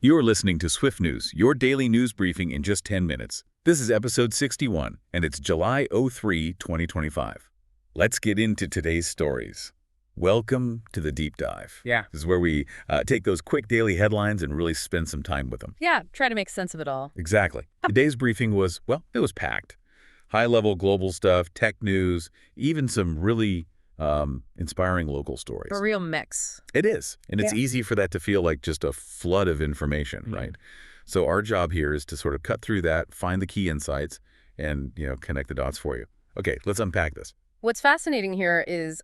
You're listening to Swift News, your daily news briefing in just 10 minutes. This is episode 61, and it's July 2025. Let's get into today's stories. Welcome to the deep dive. Yeah. This is where we take those quick daily headlines and really spend some time with them. Yeah, try to make sense of it all. Exactly. Today's briefing was, well, it was packed. High-level global stuff, tech news, even some really inspiring local stories. A real mix. It is. And it's easy for that to feel like just a flood of information, right? So our job here is to sort of cut through that, find the key insights, and, connect the dots for you. Okay, let's unpack this. What's fascinating here is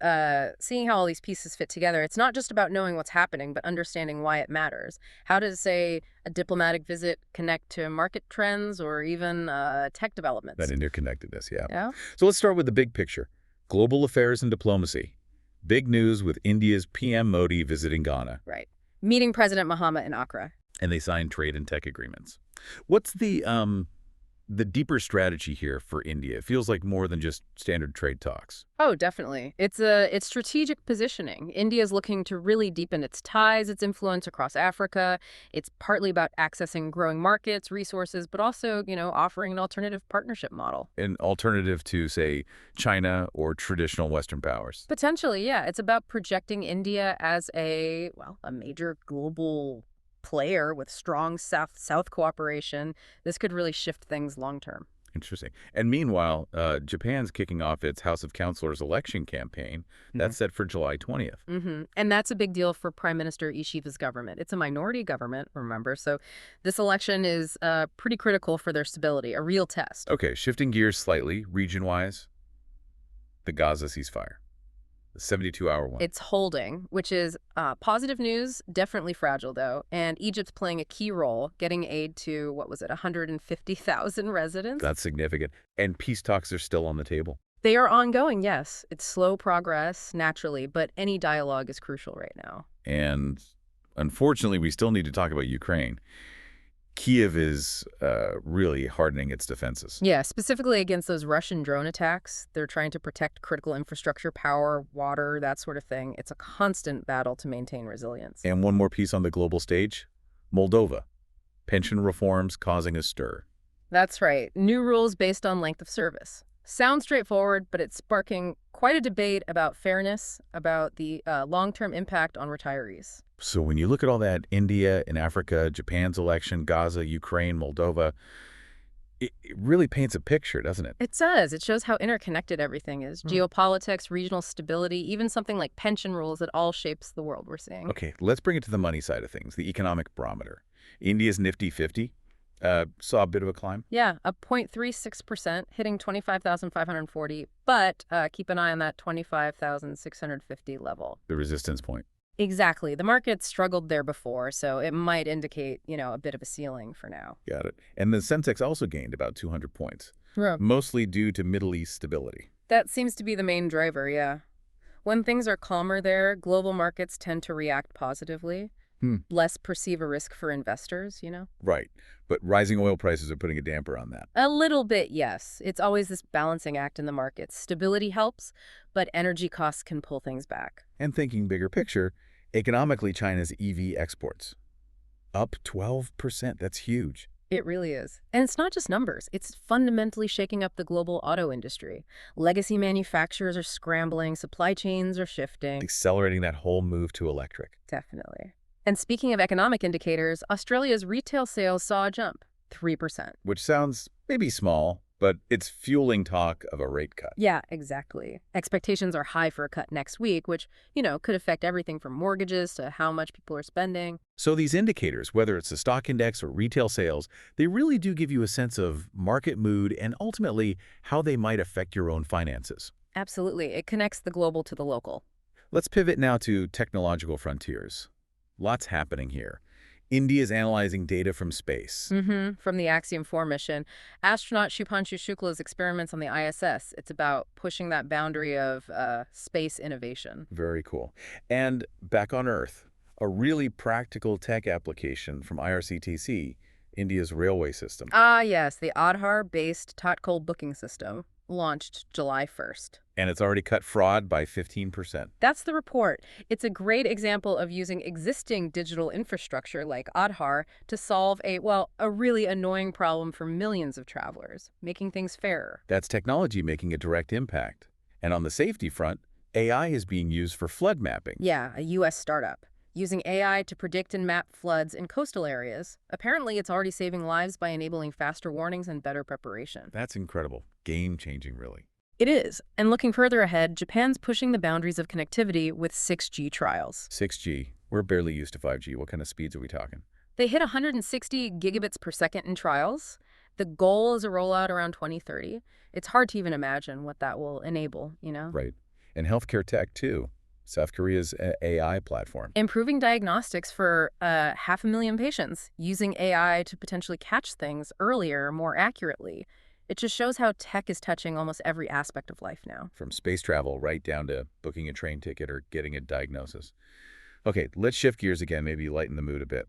seeing how all these pieces fit together. It's not just about knowing what's happening, but understanding why it matters. How does, say, a diplomatic visit connect to market trends or even tech developments? That interconnectedness, Yeah. So let's start with the big picture. Global affairs and diplomacy. Big news with India's PM Modi visiting Ghana. Right. Meeting President Mahama in Accra. And they signed trade and tech agreements. What's the deeper strategy here for India? It feels like more than just standard trade talks. Oh, definitely. It's strategic positioning. India is looking to really deepen its ties, its influence across Africa. It's partly about accessing growing markets, resources, but also, offering an alternative partnership model. An alternative to, say, China or traditional Western powers. Potentially, yeah. It's about projecting India as a major global player with strong South-South cooperation. This could really shift things long-term. Interesting. And meanwhile, Japan's kicking off its House of Councilors election campaign. That's set for July 20th. And that's a big deal for Prime Minister Ishiva's government. It's a minority government, remember, so this election is pretty critical for their stability, a real test. Okay, shifting gears slightly, region-wise, the Gaza ceasefire. The 72-hour one. It's holding, which is positive news, definitely fragile, though. And Egypt's playing a key role, getting aid to, 150,000 residents? That's significant. And peace talks are still on the table. They are ongoing, yes. It's slow progress, naturally, but any dialogue is crucial right now. And unfortunately, we still need to talk about Ukraine. Kyiv is really hardening its defenses. Yeah, specifically against those Russian drone attacks. They're trying to protect critical infrastructure, power, water, that sort of thing. It's a constant battle to maintain resilience. And one more piece on the global stage, Moldova. Pension reforms causing a stir. That's right. New rules based on length of service. Sounds straightforward, but it's sparking quite a debate about fairness, about the long-term impact on retirees. So when you look at all that, India and Africa, Japan's election, Gaza, Ukraine, Moldova, it really paints a picture, doesn't it? It does. It shows how interconnected everything is. Geopolitics, regional stability, even something like pension rules, it all shapes the world we're seeing. Okay, let's bring it to the money side of things, the economic barometer. India's Nifty 50 saw a bit of a climb. Yeah, up 0.36%, hitting 25,540, but keep an eye on that 25,650 level. The resistance point. Exactly. The market struggled there before, so it might indicate, a bit of a ceiling for now. Got it. And the Sensex also gained about 200 points, Yeah. mostly due to Middle East stability. That seems to be the main driver, yeah. When things are calmer there, global markets tend to react positively, less perceive a risk for investors, Right. But rising oil prices are putting a damper on that. A little bit, yes. It's always this balancing act in the markets. Stability helps, but energy costs can pull things back. And thinking bigger picture, economically, China's EV exports up 12%. That's huge. It really is. And it's not just numbers. It's fundamentally shaking up the global auto industry. Legacy manufacturers are scrambling, supply chains are shifting. Accelerating that whole move to electric. Definitely. And speaking of economic indicators, Australia's retail sales saw a jump, 3%. Which sounds maybe small, but it's fueling talk of a rate cut. Yeah, exactly. Expectations are high for a cut next week, which, could affect everything from mortgages to how much people are spending. So these indicators, whether it's the stock index or retail sales, they really do give you a sense of market mood and ultimately how they might affect your own finances. Absolutely. It connects the global to the local. Let's pivot now to technological frontiers. Lots happening here. India's analyzing data from space. From the Axiom 4 mission. Astronaut Shubhanshu Shukla's experiments on the ISS. It's about pushing that boundary of space innovation. Very cool. And back on Earth, a really practical tech application from IRCTC, India's railway system. Ah, yes, the Aadhaar-based Tatkal booking system, launched July 1st. And it's already cut fraud by 15%. That's the report. It's a great example of using existing digital infrastructure like Aadhaar to solve a really annoying problem for millions of travelers, making things fairer. That's technology making a direct impact. And on the safety front, AI is being used for flood mapping. Yeah, a U.S. startup. Using AI to predict and map floods in coastal areas. Apparently, it's already saving lives by enabling faster warnings and better preparation. That's incredible. Game-changing, really. It is. And looking further ahead, Japan's pushing the boundaries of connectivity with 6G trials. 6G. We're barely used to 5G. What kind of speeds are we talking? They hit 160 gigabits per second in trials. The goal is a rollout around 2030. It's hard to even imagine what that will enable, Right. And healthcare tech, too. South Korea's AI platform. Improving diagnostics for 500,000 patients, using AI to potentially catch things earlier, more accurately. It just shows how tech is touching almost every aspect of life now. From space travel right down to booking a train ticket or getting a diagnosis. Okay, let's shift gears again, maybe lighten the mood a bit.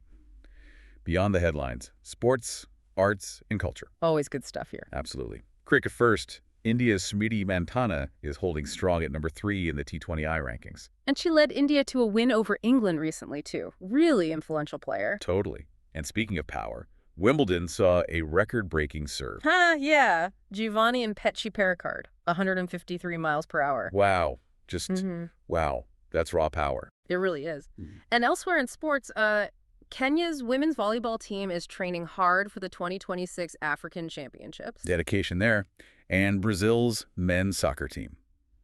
Beyond the headlines, sports, arts, and culture. Always good stuff here. Absolutely. Cricket first. India's Smriti Mandhana is holding strong at number 3 in the T20I rankings. And she led India to a win over England recently, too. Really influential player. Totally. And speaking of power, Wimbledon saw a record-breaking serve. Yeah. Giovanni and Petchi Pericard, 153 miles per hour. Wow. Wow. That's raw power. It really is. And elsewhere in sports, Kenya's women's volleyball team is training hard for the 2026 African Championships. Dedication there. And Brazil's men's soccer team.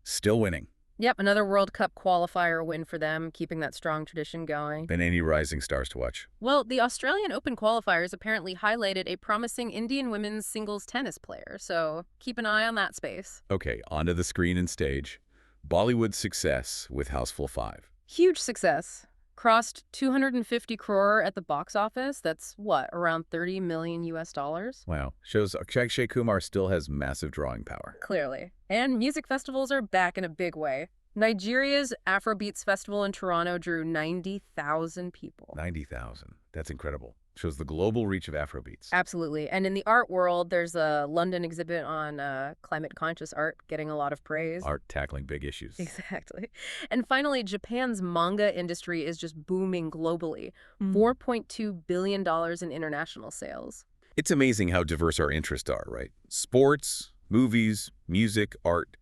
Still winning. Yep, another World Cup qualifier win for them, keeping that strong tradition going. Been any rising stars to watch? Well, the Australian Open qualifiers apparently highlighted a promising Indian women's singles tennis player, so keep an eye on that space. Okay, onto the screen and stage. Bollywood's success with Houseful 5. Huge success. Crossed 250 crore at the box office. That's around 30 million US dollars? Wow. Shows Akshay Kumar still has massive drawing power. Clearly. And music festivals are back in a big way. Nigeria's Afrobeats Festival in Toronto drew 90,000 people. 90,000. That's incredible. Shows the global reach of Afrobeats. Absolutely. And in the art world, there's a London exhibit on climate-conscious art getting a lot of praise. Art tackling big issues. Exactly. And finally, Japan's manga industry is just booming globally. $4.2 billion in international sales. It's amazing how diverse our interests are, right? Sports, movies, music, art,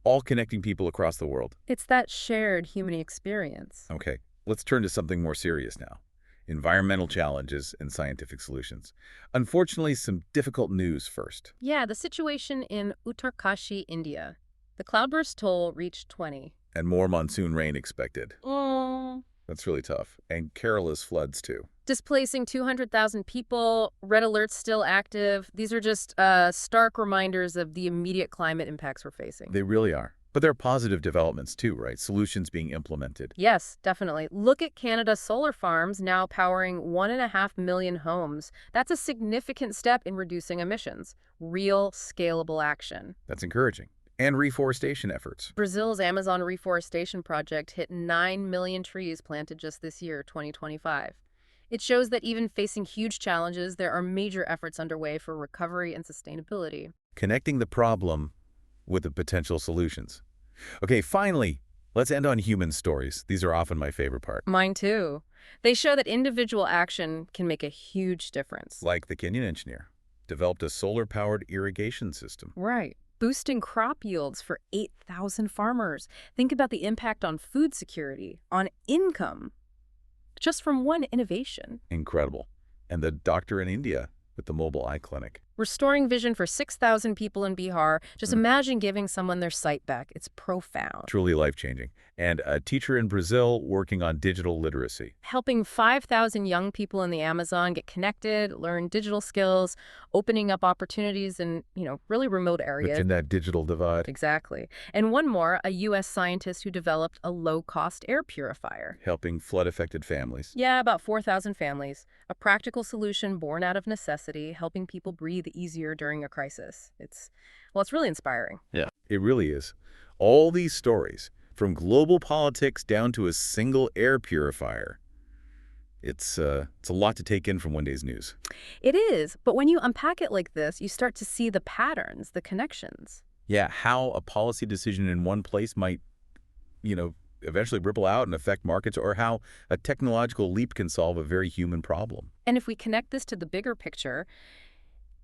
all connecting people across the world. It's that shared human experience. Okay, let's turn to something more serious now. Environmental challenges and scientific solutions. Unfortunately, some difficult news first. Yeah, the situation in Uttarkashi, India. The cloudburst toll reached 20. And more monsoon rain expected. Oh. That's really tough. And Kerala's floods, too. Displacing 200,000 people, red alerts still active. These are just stark reminders of the immediate climate impacts we're facing. They really are. But there are positive developments too, right? Solutions being implemented. Yes, definitely. Look at Canada's solar farms now powering 1.5 million homes. That's a significant step in reducing emissions. Real, scalable action. That's encouraging. And reforestation efforts. Brazil's Amazon reforestation project hit 9 million trees planted just this year, 2025. It shows that even facing huge challenges, there are major efforts underway for recovery and sustainability. Connecting the problem with the potential solutions. Okay, finally, let's end on human stories. These are often my favorite part. Mine too. They show that individual action can make a huge difference. Like the Kenyan engineer, developed a solar-powered irrigation system. Right. Boosting crop yields for 8,000 farmers. Think about the impact on food security, on income, just from one innovation. Incredible. And the doctor in India with the mobile eye clinic. Restoring vision for 6,000 people in Bihar. Just imagine giving someone their sight back. It's profound. Truly life-changing. And a teacher in Brazil working on digital literacy. Helping 5,000 young people in the Amazon get connected, learn digital skills, opening up opportunities in, really remote areas. Within that digital divide. Exactly. And one more, a U.S. scientist who developed a low-cost air purifier. Helping flood-affected families. Yeah, about 4,000 families. A practical solution born out of necessity, helping people breathe easier during a crisis. It's really inspiring. Yeah, it really is. All these stories, from global politics down to a single air purifier. It's a lot to take in from one day's news. It is, but when you unpack it like this, you start to see the patterns, the connections. Yeah, how a policy decision in one place might, eventually ripple out and affect markets, or how a technological leap can solve a very human problem. And if we connect this to the bigger picture,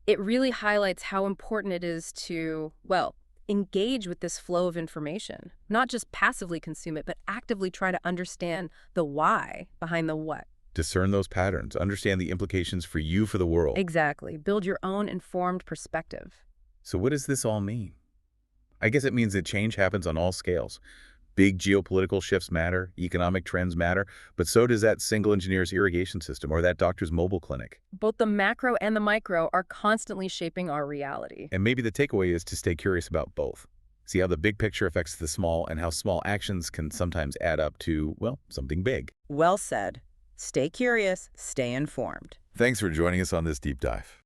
it really highlights how important it is to, well, engage with this flow of information, not just passively consume it, but actively try to understand the why behind the what. Discern those patterns, understand the implications for you, for the world. Exactly. Build your own informed perspective. So what does this all mean? I guess it means that change happens on all scales. Big geopolitical shifts matter, economic trends matter, but so does that single engineer's irrigation system or that doctor's mobile clinic. Both the macro and the micro are constantly shaping our reality. And maybe the takeaway is to stay curious about both. See how the big picture affects the small and how small actions can sometimes add up to, well, something big. Well said. Stay curious, stay informed. Thanks for joining us on this deep dive.